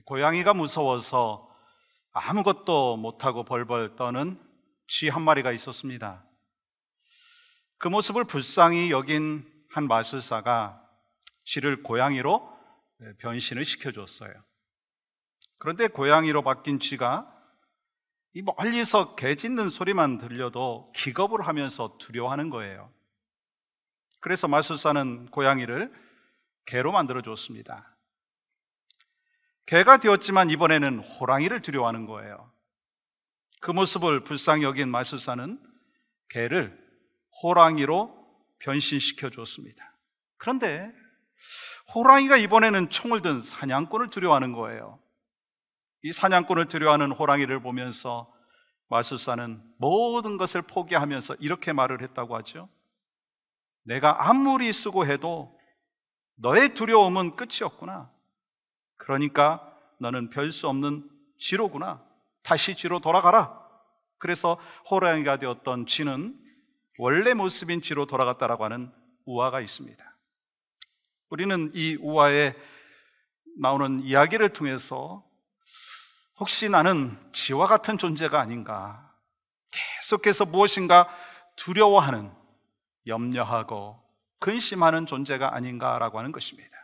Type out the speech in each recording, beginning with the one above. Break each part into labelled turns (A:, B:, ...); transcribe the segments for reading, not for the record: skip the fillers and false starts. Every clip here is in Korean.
A: 고양이가 무서워서 아무것도 못하고 벌벌 떠는 쥐 한 마리가 있었습니다. 그 모습을 불쌍히 여긴 한 마술사가 쥐를 고양이로 변신을 시켜줬어요. 그런데 고양이로 바뀐 쥐가 이 멀리서 개 짖는 소리만 들려도 기겁을 하면서 두려워하는 거예요. 그래서 마술사는 고양이를 개로 만들어줬습니다. 개가 되었지만 이번에는 호랑이를 두려워하는 거예요. 그 모습을 불쌍히 여긴 마술사는 개를 호랑이로 변신시켜 줬습니다. 그런데 호랑이가 이번에는 총을 든 사냥꾼을 두려워하는 거예요. 이 사냥꾼을 두려워하는 호랑이를 보면서 마술사는 모든 것을 포기하면서 이렇게 말을 했다고 하죠. 내가 아무리 수고해도 너의 두려움은 끝이 없구나. 그러니까 너는 별 수 없는 쥐로구나. 다시 쥐로 돌아가라. 그래서 호랑이가 되었던 쥐는 원래 모습인 쥐로 돌아갔다라고 하는 우화가 있습니다. 우리는 이 우화에 나오는 이야기를 통해서 혹시 나는 쥐와 같은 존재가 아닌가, 계속해서 무엇인가 두려워하는, 염려하고 근심하는 존재가 아닌가라고 하는 것입니다.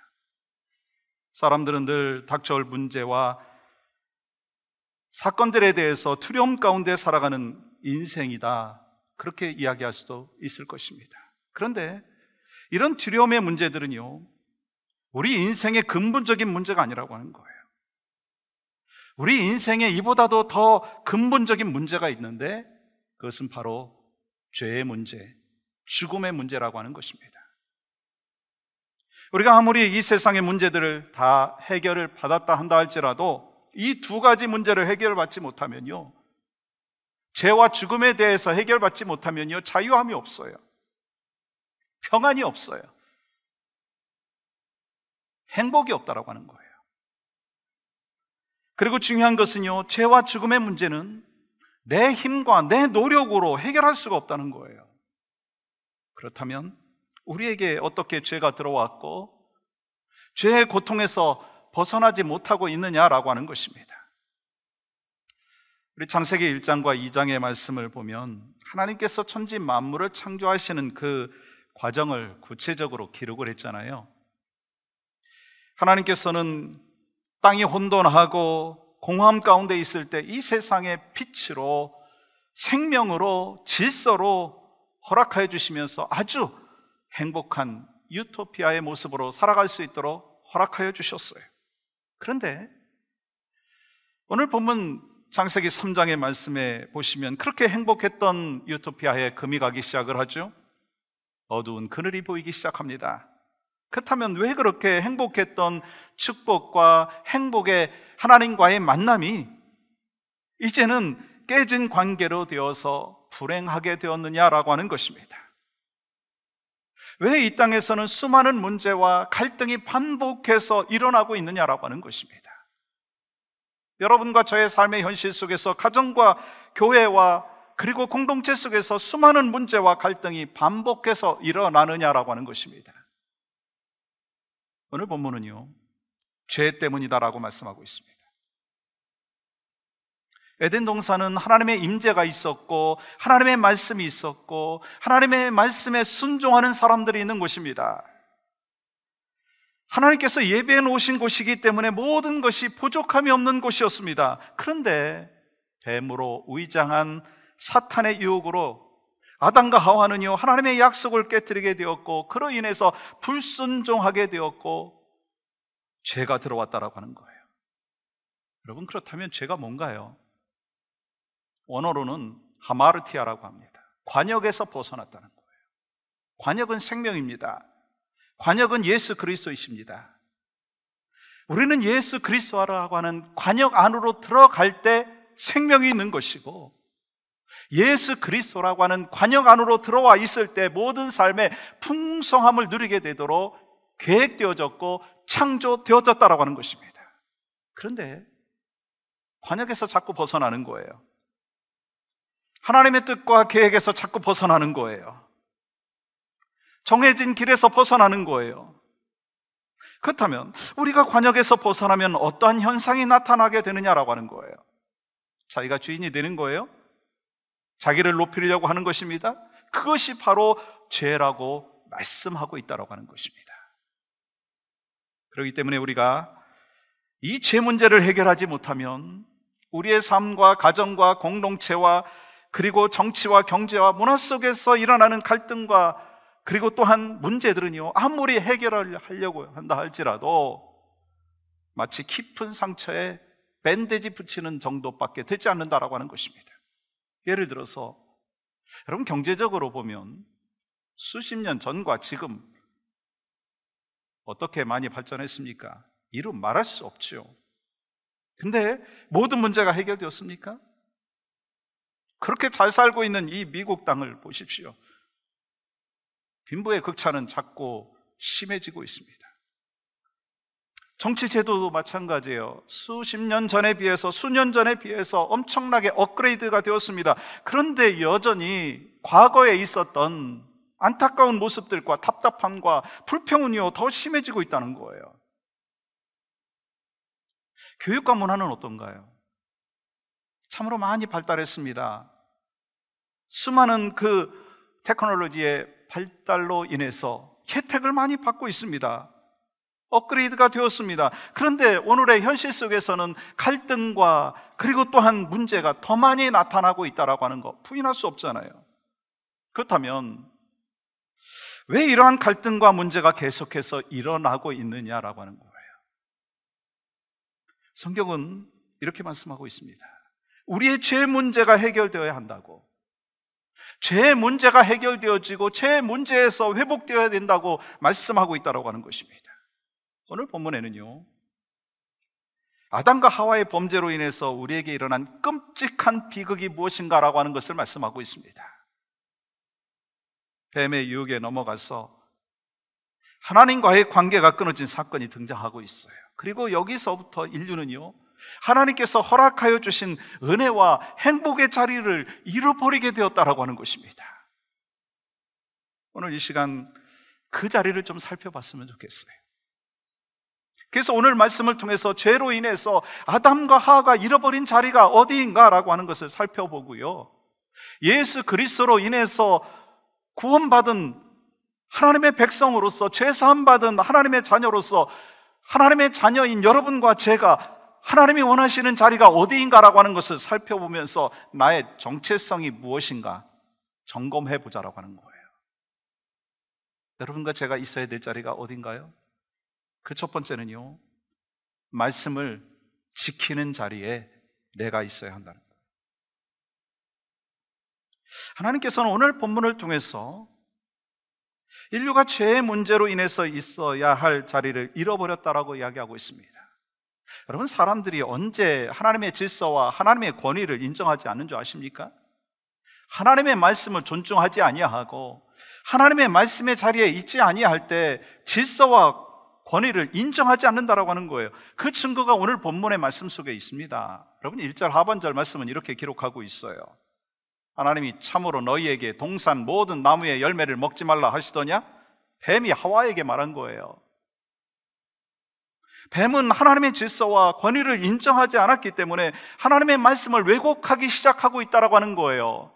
A: 사람들은 늘 닥쳐올 문제와 사건들에 대해서 두려움 가운데 살아가는 인생이다, 그렇게 이야기할 수도 있을 것입니다. 그런데 이런 두려움의 문제들은요, 우리 인생의 근본적인 문제가 아니라고 하는 거예요. 우리 인생에 이보다도 더 근본적인 문제가 있는데 그것은 바로 죄의 문제, 죽음의 문제라고 하는 것입니다. 우리가 아무리 이 세상의 문제들을 다 해결을 받았다 한다 할지라도 이 두 가지 문제를 해결받지 못하면요, 죄와 죽음에 대해서 해결받지 못하면요, 자유함이 없어요. 평안이 없어요. 행복이 없다라고 하는 거예요. 그리고 중요한 것은요, 죄와 죽음의 문제는 내 힘과 내 노력으로 해결할 수가 없다는 거예요. 그렇다면 우리에게 어떻게 죄가 들어왔고 죄의 고통에서 벗어나지 못하고 있느냐라고 하는 것입니다. 우리 창세기 1장과 2장의 말씀을 보면 하나님께서 천지 만물을 창조하시는 그 과정을 구체적으로 기록을 했잖아요. 하나님께서는 땅이 혼돈하고 공허함 가운데 있을 때 이 세상의 빛으로, 생명으로, 질서로 허락하여 주시면서 아주 행복한 유토피아의 모습으로 살아갈 수 있도록 허락하여 주셨어요. 그런데 오늘 본문 창세기 3장의 말씀에 보시면 그렇게 행복했던 유토피아에 금이 가기 시작을 하죠. 어두운 그늘이 보이기 시작합니다. 그렇다면 왜 그렇게 행복했던 축복과 행복의 하나님과의 만남이 이제는 깨진 관계로 되어서 불행하게 되었느냐라고 하는 것입니다. 왜 이 땅에서는 수많은 문제와 갈등이 반복해서 일어나고 있느냐라고 하는 것입니다. 여러분과 저의 삶의 현실 속에서 가정과 교회와 그리고 공동체 속에서 수많은 문제와 갈등이 반복해서 일어나느냐라고 하는 것입니다. 오늘 본문은요, 죄 때문이다라고 말씀하고 있습니다. 에덴 동산은 하나님의 임재가 있었고 하나님의 말씀이 있었고 하나님의 말씀에 순종하는 사람들이 있는 곳입니다. 하나님께서 예배해 놓으신 곳이기 때문에 모든 것이 부족함이 없는 곳이었습니다. 그런데 뱀으로 위장한 사탄의 유혹으로 아담과 하와는요, 하나님의 약속을 깨뜨리게 되었고 그로 인해서 불순종하게 되었고 죄가 들어왔다라고 하는 거예요. 여러분, 그렇다면 죄가 뭔가요? 원어로는 하마르티아라고 합니다. 관역에서 벗어났다는 거예요. 관역은 생명입니다. 관역은 예수 그리스도이십니다. 우리는 예수 그리스도라고 하는 관역 안으로 들어갈 때 생명이 있는 것이고, 예수 그리스도라고 하는 관역 안으로 들어와 있을 때 모든 삶의 풍성함을 누리게 되도록 계획되어졌고 창조되어졌다라고 하는 것입니다. 그런데 관역에서 자꾸 벗어나는 거예요. 하나님의 뜻과 계획에서 자꾸 벗어나는 거예요. 정해진 길에서 벗어나는 거예요. 그렇다면 우리가 관역에서 벗어나면 어떠한 현상이 나타나게 되느냐라고 하는 거예요. 자기가 주인이 되는 거예요. 자기를 높이려고 하는 것입니다. 그것이 바로 죄라고 말씀하고 있다고 하는 것입니다. 그렇기 때문에 우리가 이 죄 문제를 해결하지 못하면 우리의 삶과 가정과 공동체와 그리고 정치와 경제와 문화 속에서 일어나는 갈등과 그리고 또한 문제들은요, 아무리 해결을 하려고 한다 할지라도 마치 깊은 상처에 밴드지 붙이는 정도밖에 되지 않는다라고 하는 것입니다. 예를 들어서 여러분, 경제적으로 보면 수십 년 전과 지금 어떻게 많이 발전했습니까? 이루 말할 수 없죠. 근데 모든 문제가 해결되었습니까? 그렇게 잘 살고 있는 이 미국 땅을 보십시오. 빈부의 극차는 자꾸 심해지고 있습니다. 정치 제도도 마찬가지예요. 수십 년 전에 비해서, 수년 전에 비해서 엄청나게 업그레이드가 되었습니다. 그런데 여전히 과거에 있었던 안타까운 모습들과 답답함과 불평은요, 더 심해지고 있다는 거예요. 교육과 문화는 어떤가요? 참으로 많이 발달했습니다. 수많은 그 테크놀로지의 발달로 인해서 혜택을 많이 받고 있습니다. 업그레이드가 되었습니다. 그런데 오늘의 현실 속에서는 갈등과 그리고 또한 문제가 더 많이 나타나고 있다고 하는 거 부인할 수 없잖아요. 그렇다면 왜 이러한 갈등과 문제가 계속해서 일어나고 있느냐라고 하는 거예요. 성경은 이렇게 말씀하고 있습니다. 우리의 죄 문제가 해결되어야 한다고, 죄의 문제가 해결되어지고 죄의 문제에서 회복되어야 된다고 말씀하고 있다고 하는 것입니다. 오늘 본문에는요, 아담과 하와의 범죄로 인해서 우리에게 일어난 끔찍한 비극이 무엇인가라고 하는 것을 말씀하고 있습니다. 뱀의 유혹에 넘어가서 하나님과의 관계가 끊어진 사건이 등장하고 있어요. 그리고 여기서부터 인류는요, 하나님께서 허락하여 주신 은혜와 행복의 자리를 잃어버리게 되었다라고 하는 것입니다. 오늘 이 시간 그 자리를 좀 살펴봤으면 좋겠어요. 그래서 오늘 말씀을 통해서 죄로 인해서 아담과 하와가 잃어버린 자리가 어디인가라고 하는 것을 살펴보고요, 예수 그리스도로 인해서 구원받은 하나님의 백성으로서, 죄사함 받은 하나님의 자녀로서 하나님의 자녀인 여러분과 제가 하나님이 원하시는 자리가 어디인가라고 하는 것을 살펴보면서 나의 정체성이 무엇인가 점검해 보자라고 하는 거예요. 여러분과 제가 있어야 될 자리가 어딘가요? 그 첫 번째는요, 말씀을 지키는 자리에 내가 있어야 한다는 거예요. 하나님께서는 오늘 본문을 통해서 인류가 죄의 문제로 인해서 있어야 할 자리를 잃어버렸다라고 이야기하고 있습니다. 여러분, 사람들이 언제 하나님의 질서와 하나님의 권위를 인정하지 않는 줄 아십니까? 하나님의 말씀을 존중하지 아니하고 하나님의 말씀의 자리에 있지 아니할 때 질서와 권위를 인정하지 않는다라고 하는 거예요. 그 증거가 오늘 본문의 말씀 속에 있습니다. 여러분, 1절 하반절 말씀은 이렇게 기록하고 있어요. 하나님이 참으로 너희에게 동산 모든 나무의 열매를 먹지 말라 하시더냐? 뱀이 하와에게 말한 거예요. 뱀은 하나님의 질서와 권위를 인정하지 않았기 때문에 하나님의 말씀을 왜곡하기 시작하고 있다라고 하는 거예요.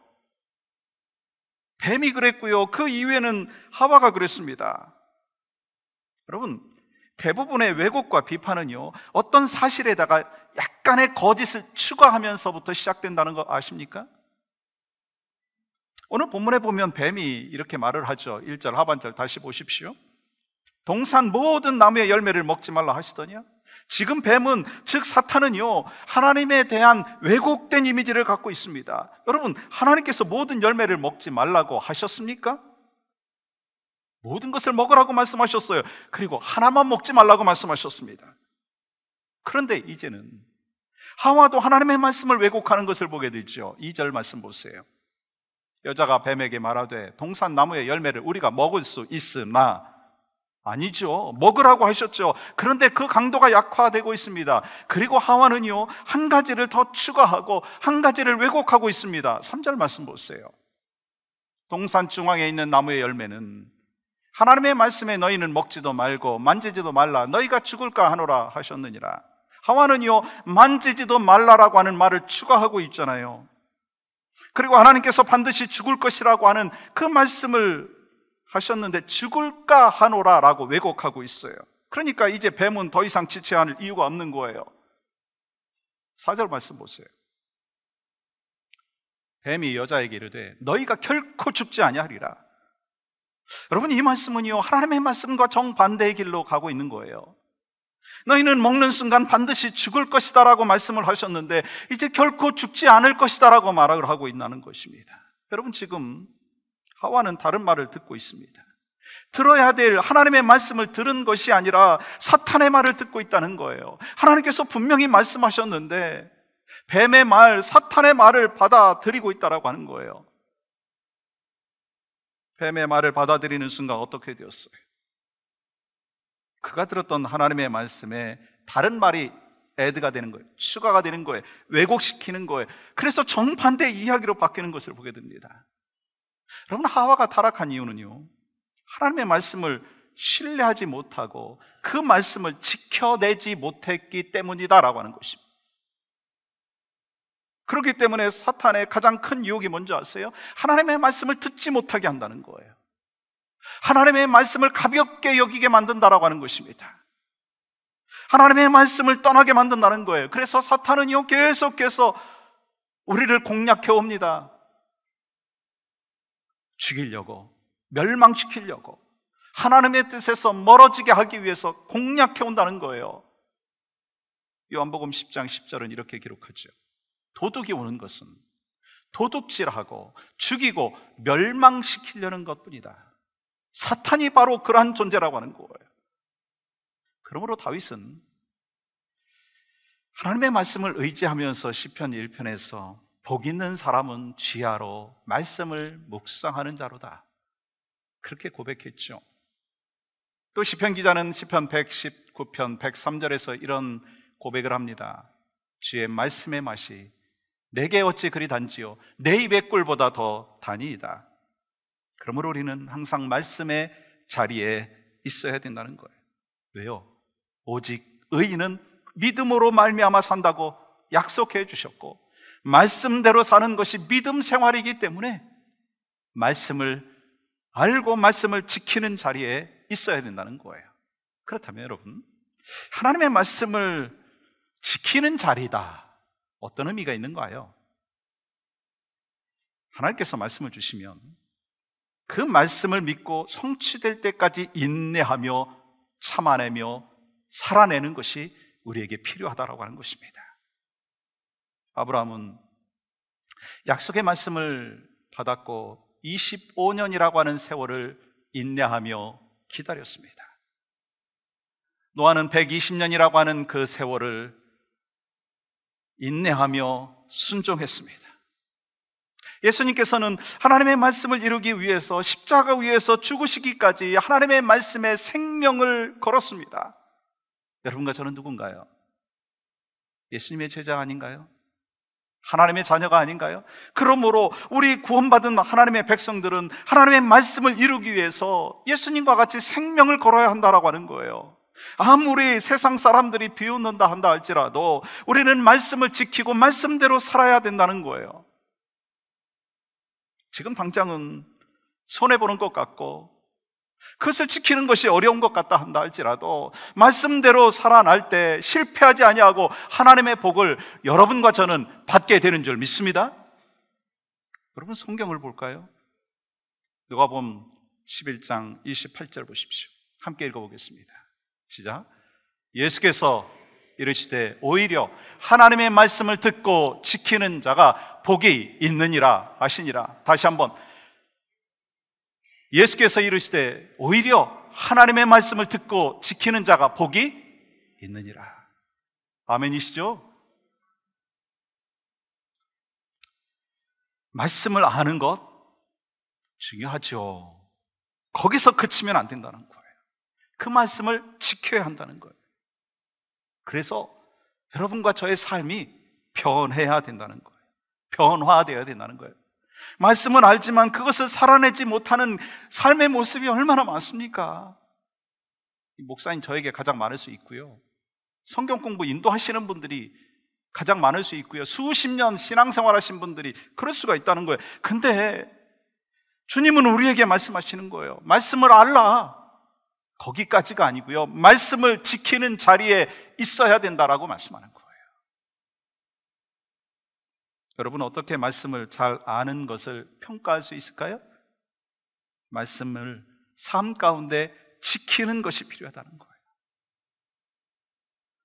A: 뱀이 그랬고요, 그 이후에는 하와가 그랬습니다. 여러분, 대부분의 왜곡과 비판은요, 어떤 사실에다가 약간의 거짓을 추가하면서부터 시작된다는 거 아십니까? 오늘 본문에 보면 뱀이 이렇게 말을 하죠. 1절 하반절 다시 보십시오. 동산 모든 나무의 열매를 먹지 말라 하시더냐? 지금 뱀은, 즉 사탄은요, 하나님에 대한 왜곡된 이미지를 갖고 있습니다. 여러분, 하나님께서 모든 열매를 먹지 말라고 하셨습니까? 모든 것을 먹으라고 말씀하셨어요. 그리고 하나만 먹지 말라고 말씀하셨습니다. 그런데 이제는 하와도 하나님의 말씀을 왜곡하는 것을 보게 되죠. 2절 말씀 보세요. 여자가 뱀에게 말하되 동산 나무의 열매를 우리가 먹을 수 있으나, 아니죠, 먹으라고 하셨죠. 그런데 그 강도가 약화되고 있습니다. 그리고 하와는요, 한 가지를 더 추가하고 한 가지를 왜곡하고 있습니다. 3절 말씀 보세요. 동산 중앙에 있는 나무의 열매는 하나님의 말씀에 너희는 먹지도 말고 만지지도 말라 너희가 죽을까 하노라 하셨느니라. 하와는요, 만지지도 말라라고 하는 말을 추가하고 있잖아요. 그리고 하나님께서 반드시 죽을 것이라고 하는 그 말씀을 하셨는데 죽을까 하노라라고 왜곡하고 있어요. 그러니까 이제 뱀은 더 이상 지체할 이유가 없는 거예요. 4절 말씀 보세요. 뱀이 여자에게 이르되 너희가 결코 죽지 아니하리라. 여러분, 이 말씀은요, 하나님의 말씀과 정반대의 길로 가고 있는 거예요. 너희는 먹는 순간 반드시 죽을 것이다 라고 말씀을 하셨는데 이제 결코 죽지 않을 것이다 라고 말을 하고 있다는 것입니다. 여러분, 지금 하와는 다른 말을 듣고 있습니다. 들어야 될 하나님의 말씀을 들은 것이 아니라 사탄의 말을 듣고 있다는 거예요. 하나님께서 분명히 말씀하셨는데 뱀의 말, 사탄의 말을 받아들이고 있다라고 하는 거예요. 뱀의 말을 받아들이는 순간 어떻게 되었어요? 그가 들었던 하나님의 말씀에 다른 말이 애드가 되는 거예요. 추가가 되는 거예요. 왜곡시키는 거예요. 그래서 정반대의 이야기로 바뀌는 것을 보게 됩니다. 여러분, 하와가 타락한 이유는요, 하나님의 말씀을 신뢰하지 못하고 그 말씀을 지켜내지 못했기 때문이다라고 하는 것입니다. 그렇기 때문에 사탄의 가장 큰 유혹이 뭔지 아세요? 하나님의 말씀을 듣지 못하게 한다는 거예요. 하나님의 말씀을 가볍게 여기게 만든다라고 하는 것입니다. 하나님의 말씀을 떠나게 만든다는 거예요. 그래서 사탄은요, 계속해서 우리를 공략해 옵니다. 죽이려고, 멸망시키려고, 하나님의 뜻에서 멀어지게 하기 위해서 공략해 온다는 거예요. 요한복음 10장 10절은 이렇게 기록하죠. 도둑이 오는 것은 도둑질하고 죽이고 멸망시키려는 것뿐이다. 사탄이 바로 그러한 존재라고 하는 거예요. 그러므로 다윗은 하나님의 말씀을 의지하면서 시편 1편에서 복 있는 사람은 지하로 말씀을 묵상하는 자로다, 그렇게 고백했죠. 또 시편 기자는 시편 119편 103절에서 이런 고백을 합니다. 주의 말씀의 맛이 내게 어찌 그리 단지요 내 입의 꿀보다 더 단이이다. 그러므로 우리는 항상 말씀의 자리에 있어야 된다는 거예요. 왜요? 오직 의인은 믿음으로 말미암아 산다고 약속해 주셨고 말씀대로 사는 것이 믿음 생활이기 때문에 말씀을 알고 말씀을 지키는 자리에 있어야 된다는 거예요. 그렇다면 여러분, 하나님의 말씀을 지키는 자리다, 어떤 의미가 있는가요? 하나님께서 말씀을 주시면 그 말씀을 믿고 성취될 때까지 인내하며 참아내며 살아내는 것이 우리에게 필요하다라고 하는 것입니다. 아브라함은 약속의 말씀을 받았고 25년이라고 하는 세월을 인내하며 기다렸습니다. 노아는 120년이라고 하는 그 세월을 인내하며 순종했습니다. 예수님께서는 하나님의 말씀을 이루기 위해서 십자가 위에서 죽으시기까지 하나님의 말씀에 생명을 걸었습니다. 여러분과 저는 누군가요? 예수님의 제자 아닌가요? 하나님의 자녀가 아닌가요? 그러므로 우리 구원받은 하나님의 백성들은 하나님의 말씀을 이루기 위해서 예수님과 같이 생명을 걸어야 한다라고 하는 거예요. 아무리 세상 사람들이 비웃는다 한다 할지라도 우리는 말씀을 지키고 말씀대로 살아야 된다는 거예요. 지금 당장은 손해보는 것 같고 그것을 지키는 것이 어려운 것 같다 한다 할지라도 말씀대로 살아날 때 실패하지 아니하고 하나님의 복을 여러분과 저는 받게 되는 줄 믿습니다. 여러분, 성경을 볼까요? 누가복음 11장 28절 보십시오. 함께 읽어보겠습니다. 시작. 예수께서 이르시되 오히려 하나님의 말씀을 듣고 지키는 자가 복이 있느니라 하시니라. 다시 한번, 예수께서 이르시되 오히려 하나님의 말씀을 듣고 지키는 자가 복이 있느니라. 아멘이시죠? 말씀을 아는 것 중요하죠. 거기서 그치면 안 된다는 거예요. 그 말씀을 지켜야 한다는 거예요. 그래서 여러분과 저의 삶이 변해야 된다는 거예요. 변화되어야 된다는 거예요. 말씀은 알지만 그것을 살아내지 못하는 삶의 모습이 얼마나 많습니까? 목사님 저에게 가장 많을 수 있고요, 성경 공부 인도하시는 분들이 가장 많을 수 있고요, 수십 년 신앙생활 하신 분들이 그럴 수가 있다는 거예요. 근데 주님은 우리에게 말씀하시는 거예요. 말씀을 알라, 거기까지가 아니고요, 말씀을 지키는 자리에 있어야 된다라고 말씀하는 거예요. 여러분, 어떻게 말씀을 잘 아는 것을 평가할 수 있을까요? 말씀을 삶 가운데 지키는 것이 필요하다는 거예요.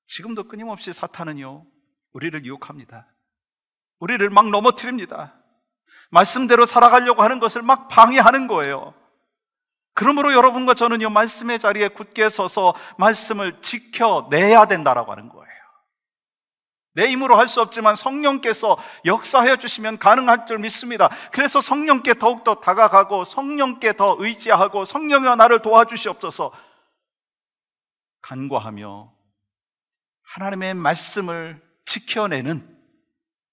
A: 지금도 끊임없이 사탄은요, 우리를 유혹합니다. 우리를 막 넘어뜨립니다. 말씀대로 살아가려고 하는 것을 막 방해하는 거예요. 그러므로 여러분과 저는요, 말씀의 자리에 굳게 서서 말씀을 지켜내야 된다라고 하는 거예요. 내 힘으로 할 수 없지만 성령께서 역사하여 주시면 가능할 줄 믿습니다. 그래서 성령께 더욱더 다가가고 성령께 더 의지하고 성령여 나를 도와주시옵소서 간구하며 하나님의 말씀을 지켜내는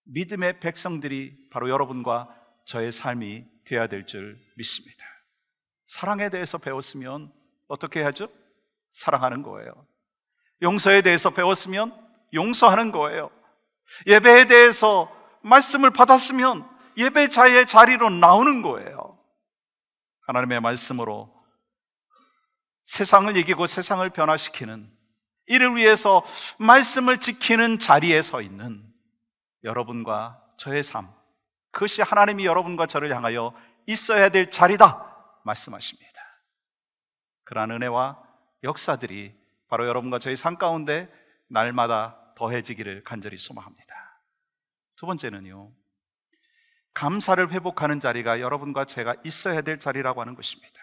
A: 믿음의 백성들이 바로 여러분과 저의 삶이 되어야 될 줄 믿습니다. 사랑에 대해서 배웠으면 어떻게 해야죠? 사랑하는 거예요. 용서에 대해서 배웠으면 용서하는 거예요. 예배에 대해서 말씀을 받았으면 예배자의 자리로 나오는 거예요. 하나님의 말씀으로 세상을 이기고 세상을 변화시키는, 이를 위해서 말씀을 지키는 자리에 서 있는 여러분과 저의 삶, 그것이 하나님이 여러분과 저를 향하여 있어야 될 자리다 말씀하십니다. 그러한 은혜와 역사들이 바로 여러분과 저의 삶 가운데 날마다 더해지기를 간절히 소망합니다. 두 번째는요, 감사를 회복하는 자리가 여러분과 제가 있어야 될 자리라고 하는 것입니다.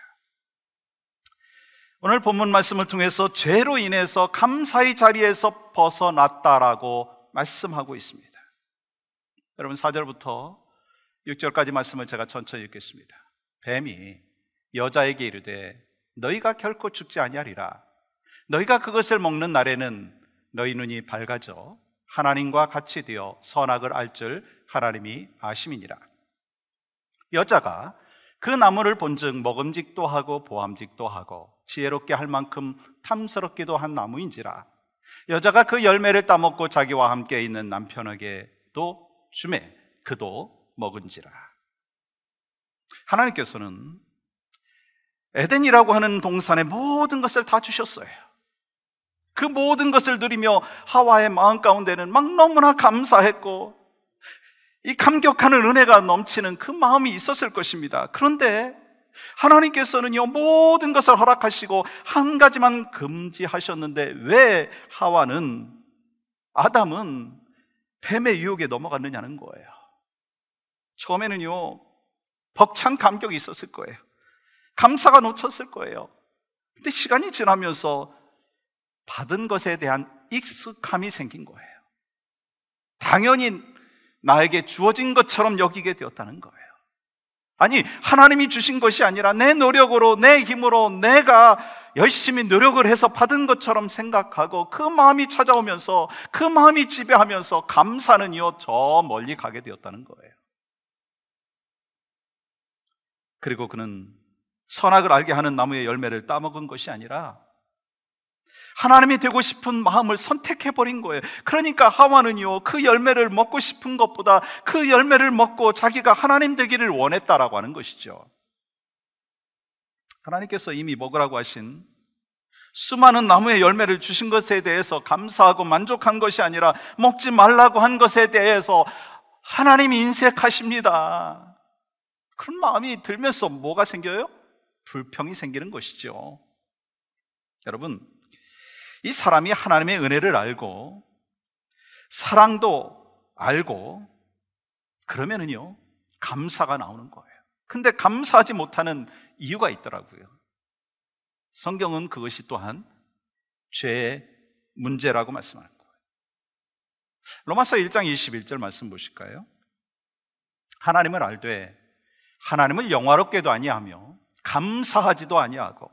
A: 오늘 본문 말씀을 통해서 죄로 인해서 감사의 자리에서 벗어났다라고 말씀하고 있습니다. 여러분, 4절부터 6절까지 말씀을 제가 천천히 읽겠습니다. 뱀이 여자에게 이르되 너희가 결코 죽지 아니하리라. 너희가 그것을 먹는 날에는 너희 눈이 밝아져 하나님과 같이 되어 선악을 알 줄 하나님이 아심이니라. 여자가 그 나무를 본즉 먹음직도 하고 보암직도 하고 지혜롭게 할 만큼 탐스럽기도 한 나무인지라. 여자가 그 열매를 따먹고 자기와 함께 있는 남편에게도 주매 그도 먹은지라. 하나님께서는 에덴이라고 하는 동산의 모든 것을 다 주셨어요. 그 모든 것을 누리며 하와의 마음 가운데는 막 너무나 감사했고 이 감격하는 은혜가 넘치는 그 마음이 있었을 것입니다. 그런데 하나님께서는요, 모든 것을 허락하시고 한 가지만 금지하셨는데 왜 아담은 뱀의 유혹에 넘어갔느냐는 거예요. 처음에는요, 벅찬 감격이 있었을 거예요. 감사가 넘쳤을 거예요. 근데 시간이 지나면서 받은 것에 대한 익숙함이 생긴 거예요. 당연히 나에게 주어진 것처럼 여기게 되었다는 거예요. 아니, 하나님이 주신 것이 아니라 내 노력으로, 내 힘으로 내가 열심히 노력을 해서 받은 것처럼 생각하고 그 마음이 찾아오면서 그 마음이 지배하면서 감사는요, 저 멀리 가게 되었다는 거예요. 그리고 그는 선악을 알게 하는 나무의 열매를 따먹은 것이 아니라 하나님이 되고 싶은 마음을 선택해버린 거예요. 그러니까 하와는요, 그 열매를 먹고 싶은 것보다 그 열매를 먹고 자기가 하나님 되기를 원했다라고 하는 것이죠. 하나님께서 이미 먹으라고 하신 수많은 나무의 열매를 주신 것에 대해서 감사하고 만족한 것이 아니라 먹지 말라고 한 것에 대해서 하나님이 인색하십니다. 그런 마음이 들면서 뭐가 생겨요? 불평이 생기는 것이죠. 여러분, 이 사람이 하나님의 은혜를 알고 사랑도 알고 그러면은요, 감사가 나오는 거예요. 근데 감사하지 못하는 이유가 있더라고요. 성경은 그것이 또한 죄의 문제라고 말씀하는 거예요. 로마서 1장 21절 말씀 보실까요? 하나님을 알되 하나님을 영화롭게도 아니하며 감사하지도 아니하고.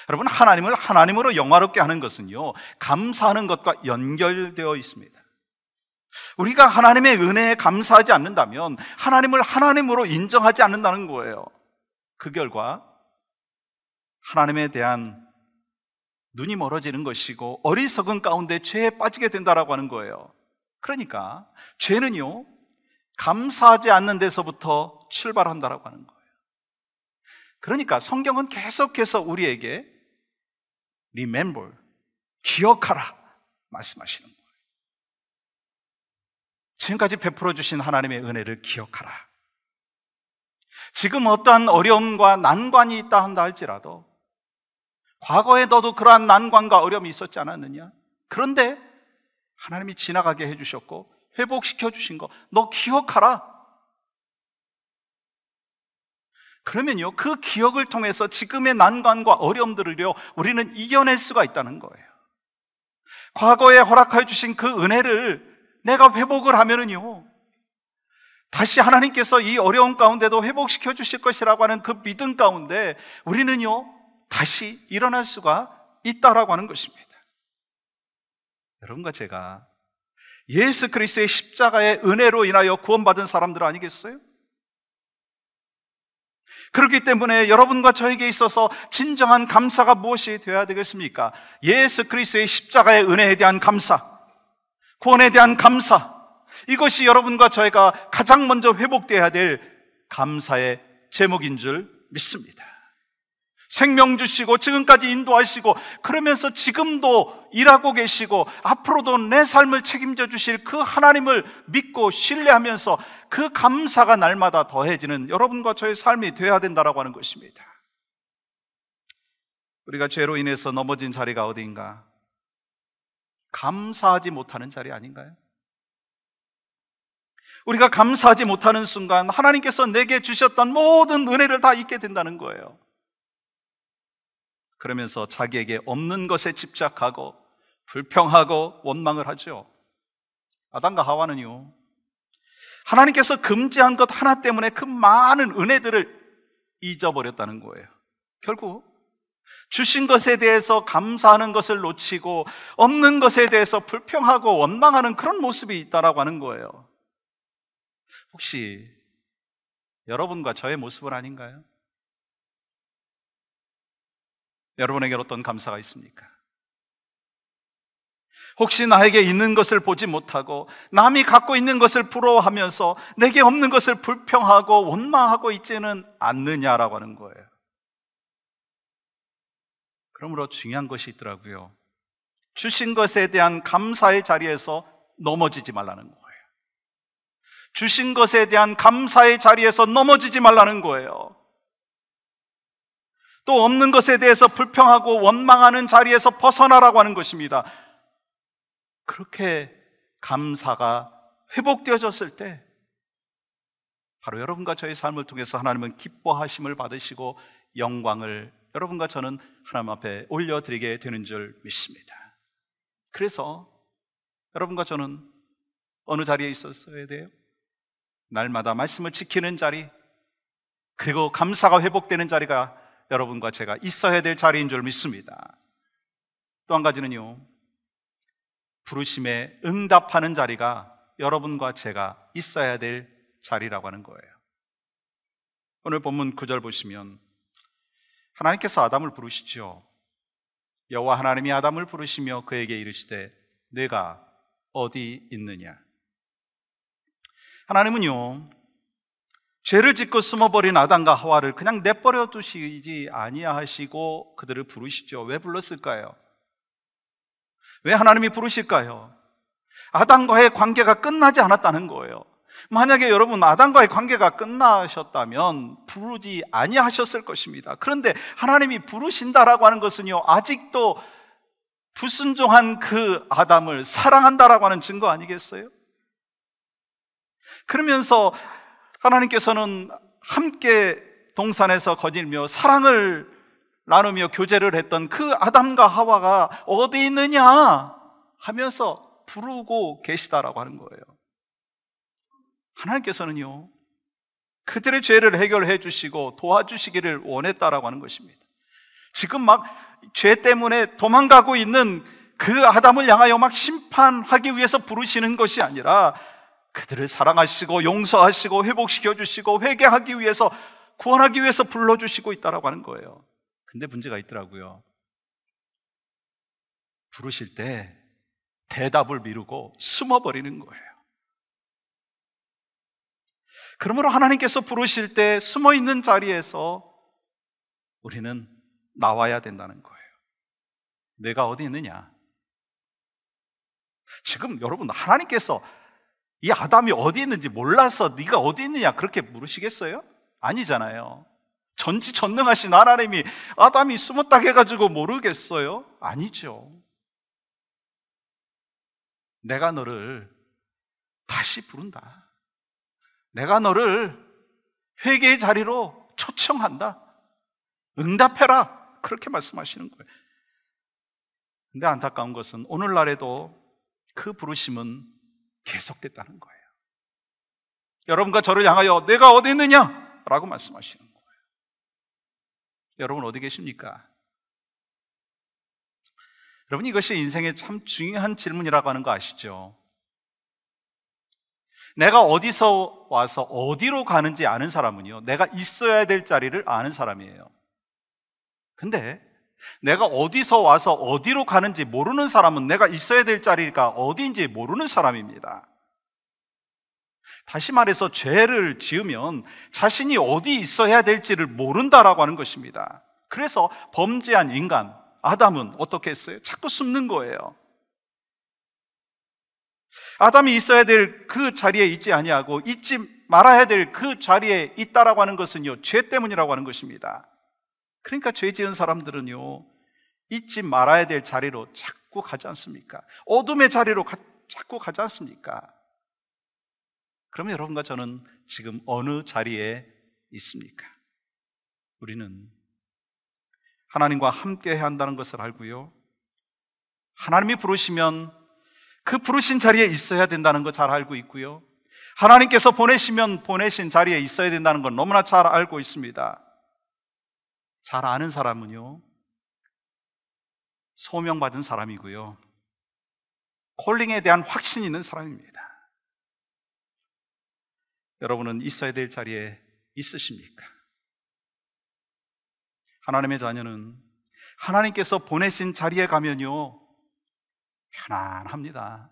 A: 여러분, 하나님을 하나님으로 영화롭게 하는 것은요, 감사하는 것과 연결되어 있습니다. 우리가 하나님의 은혜에 감사하지 않는다면 하나님을 하나님으로 인정하지 않는다는 거예요. 그 결과 하나님에 대한 눈이 멀어지는 것이고 어리석은 가운데 죄에 빠지게 된다라고 하는 거예요. 그러니까 죄는요, 감사하지 않는 데서부터 출발한다라고 하는 거예요. 그러니까 성경은 계속해서 우리에게 remember, 기억하라 말씀하시는 거예요. 지금까지 베풀어 주신 하나님의 은혜를 기억하라. 지금 어떠한 어려움과 난관이 있다 한다 할지라도 과거에 너도 그러한 난관과 어려움이 있었지 않았느냐? 그런데 하나님이 지나가게 해주셨고 회복시켜 주신 거 너 기억하라. 그러면요, 그 기억을 통해서 지금의 난관과 어려움들을요 우리는 이겨낼 수가 있다는 거예요. 과거에 허락해 주신 그 은혜를 내가 회복을 하면은요, 다시 하나님께서 이 어려운 가운데도 회복시켜 주실 것이라고 하는 그 믿음 가운데 우리는요 다시 일어날 수가 있다라고 하는 것입니다. 여러분과 제가 예수 그리스도의 십자가의 은혜로 인하여 구원받은 사람들 아니겠어요? 그렇기 때문에 여러분과 저에게 있어서 진정한 감사가 무엇이 되어야 되겠습니까? 예수 그리스도의 십자가의 은혜에 대한 감사, 구원에 대한 감사, 이것이 여러분과 저희가 가장 먼저 회복되어야 될 감사의 제목인 줄 믿습니다. 생명 주시고 지금까지 인도하시고 그러면서 지금도 일하고 계시고 앞으로도 내 삶을 책임져 주실 그 하나님을 믿고 신뢰하면서 그 감사가 날마다 더해지는 여러분과 저의 삶이 되어야 된다라고 하는 것입니다. 우리가 죄로 인해서 넘어진 자리가 어디인가? 감사하지 못하는 자리 아닌가요? 우리가 감사하지 못하는 순간 하나님께서 내게 주셨던 모든 은혜를 다 잊게 된다는 거예요. 그러면서 자기에게 없는 것에 집착하고 불평하고 원망을 하죠. 아담과 하와는요, 하나님께서 금지한 것 하나 때문에 그 많은 은혜들을 잊어버렸다는 거예요. 결국 주신 것에 대해서 감사하는 것을 놓치고 없는 것에 대해서 불평하고 원망하는 그런 모습이 있다라고 하는 거예요. 혹시 여러분과 저의 모습은 아닌가요? 여러분에게 어떤 감사가 있습니까? 혹시 나에게 있는 것을 보지 못하고 남이 갖고 있는 것을 부러워하면서 내게 없는 것을 불평하고 원망하고 있지는 않느냐라고 하는 거예요. 그러므로 중요한 것이 있더라고요. 주신 것에 대한 감사의 자리에서 넘어지지 말라는 거예요. 주신 것에 대한 감사의 자리에서 넘어지지 말라는 거예요. 또 없는 것에 대해서 불평하고 원망하는 자리에서 벗어나라고 하는 것입니다. 그렇게 감사가 회복되어졌을 때 바로 여러분과 저의 삶을 통해서 하나님은 기뻐하심을 받으시고 영광을 여러분과 저는 하나님 앞에 올려드리게 되는 줄 믿습니다. 그래서 여러분과 저는 어느 자리에 있었어야 돼요? 날마다 말씀을 지키는 자리, 그리고 감사가 회복되는 자리가 여러분과 제가 있어야 될 자리인 줄 믿습니다. 또 한 가지는요, 부르심에 응답하는 자리가 여러분과 제가 있어야 될 자리라고 하는 거예요. 오늘 본문 9절 보시면 하나님께서 아담을 부르시죠. 여호와 하나님이 아담을 부르시며 그에게 이르시되 내가 어디 있느냐. 하나님은요, 죄를 짓고 숨어버린 아담과 하와를 그냥 내버려 두시지 아니하시고 그들을 부르시죠. 왜 불렀을까요? 왜 하나님이 부르실까요? 아담과의 관계가 끝나지 않았다는 거예요. 만약에 여러분 아담과의 관계가 끝나셨다면 부르지 아니하셨을 것입니다. 그런데 하나님이 부르신다라고 하는 것은요, 아직도 불순종한 그 아담을 사랑한다라고 하는 증거 아니겠어요? 그러면서 하나님께서는 함께 동산에서 거닐며 사랑을 나누며 교제를 했던 그 아담과 하와가 어디 있느냐 하면서 부르고 계시다라고 하는 거예요. 하나님께서는요, 그들의 죄를 해결해 주시고 도와주시기를 원했다라고 하는 것입니다. 지금 막 죄 때문에 도망가고 있는 그 아담을 향하여 막 심판하기 위해서 부르시는 것이 아니라 그들을 사랑하시고 용서하시고 회복시켜 주시고 회개하기 위해서, 구원하기 위해서 불러주시고 있다라고 하는 거예요. 근데 문제가 있더라고요. 부르실 때 대답을 미루고 숨어버리는 거예요. 그러므로 하나님께서 부르실 때 숨어있는 자리에서 우리는 나와야 된다는 거예요. 내가 어디 있느냐? 지금 여러분, 하나님께서 이 아담이 어디 있는지 몰라서 네가 어디 있느냐 그렇게 물으시겠어요? 아니잖아요. 전지전능하신 하나님이 아담이 숨었다 해가지고 모르겠어요? 아니죠. 내가 너를 다시 부른다. 내가 너를 회개의 자리로 초청한다. 응답해라. 그렇게 말씀하시는 거예요. 근데 안타까운 것은 오늘날에도 그 부르심은 계속됐다는 거예요. 여러분과 저를 향하여 내가 어디 있느냐? 라고 말씀하시는 거예요. 여러분 어디 계십니까? 여러분, 이것이 인생의 참 중요한 질문이라고 하는 거 아시죠? 내가 어디서 와서 어디로 가는지 아는 사람은요, 내가 있어야 될 자리를 아는 사람이에요. 근데 내가 어디서 와서 어디로 가는지 모르는 사람은 내가 있어야 될 자리가 어디인지 모르는 사람입니다. 다시 말해서 죄를 지으면 자신이 어디 있어야 될지를 모른다라고 하는 것입니다. 그래서 범죄한 인간 아담은 어떻게 했어요? 자꾸 숨는 거예요. 아담이 있어야 될 그 자리에 있지 아니하고 있지 말아야 될 그 자리에 있다라고 하는 것은요, 죄 때문이라고 하는 것입니다. 그러니까 죄 지은 사람들은요, 있지 말아야 될 자리로 자꾸 가지 않습니까? 어둠의 자리로 자꾸 가지 않습니까? 그러면 여러분과 저는 지금 어느 자리에 있습니까? 우리는 하나님과 함께 해야 한다는 것을 알고요, 하나님이 부르시면 그 부르신 자리에 있어야 된다는 거 잘 알고 있고요, 하나님께서 보내시면 보내신 자리에 있어야 된다는 건 너무나 잘 알고 있습니다. 잘 아는 사람은요, 소명받은 사람이고요, 콜링에 대한 확신이 있는 사람입니다. 여러분은 있어야 될 자리에 있으십니까? 하나님의 자녀는 하나님께서 보내신 자리에 가면요, 편안합니다.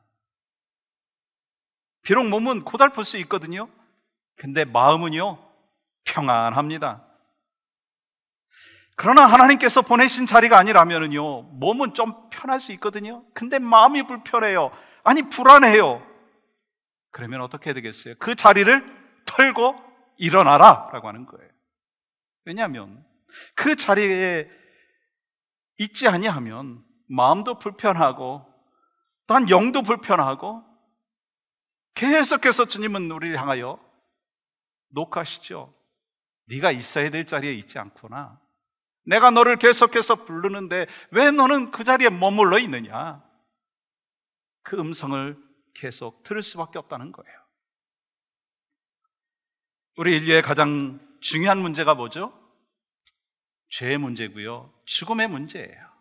A: 비록 몸은 고달플 수 있거든요. 근데 마음은요, 평안합니다. 그러나 하나님께서 보내신 자리가 아니라면요, 몸은 좀 편할 수 있거든요. 근데 마음이 불편해요. 아니, 불안해요. 그러면 어떻게 해야 되겠어요? 그 자리를 털고 일어나라 라고 하는 거예요. 왜냐하면 그 자리에 있지 아니하면 마음도 불편하고 또한 영도 불편하고, 계속해서 주님은 우리를 향하여 녹하시죠. 네가 있어야 될 자리에 있지 않구나. 내가 너를 계속해서 부르는데 왜 너는 그 자리에 머물러 있느냐. 그 음성을 계속 들을 수밖에 없다는 거예요. 우리 인류의 가장 중요한 문제가 뭐죠? 죄의 문제고요, 죽음의 문제예요.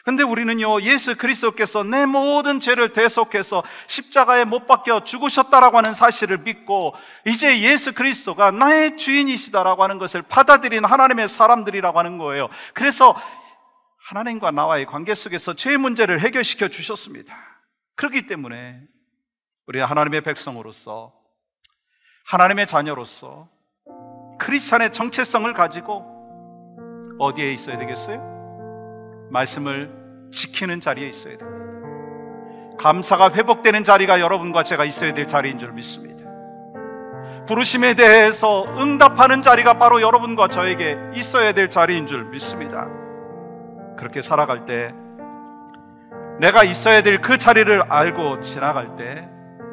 A: 근데 우리는요, 예수 그리스도께서 내 모든 죄를 대속해서 십자가에 못 박혀 죽으셨다라고 하는 사실을 믿고 이제 예수 그리스도가 나의 주인이시다라고 하는 것을 받아들인 하나님의 사람들이라고 하는 거예요. 그래서 하나님과 나와의 관계 속에서 죄의 문제를 해결시켜 주셨습니다. 그렇기 때문에 우리 하나님의 백성으로서, 하나님의 자녀로서 크리스찬의 정체성을 가지고 어디에 있어야 되겠어요? 말씀을 지키는 자리에 있어야 됩니다. 감사가 회복되는 자리가 여러분과 제가 있어야 될 자리인 줄 믿습니다. 부르심에 대해서 응답하는 자리가 바로 여러분과 저에게 있어야 될 자리인 줄 믿습니다. 그렇게 살아갈 때, 내가 있어야 될 그 자리를 알고 지나갈 때,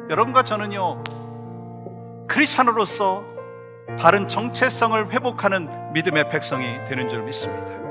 A: 여러분과 저는요, 크리스찬으로서 바른 정체성을 회복하는 믿음의 백성이 되는 줄 믿습니다.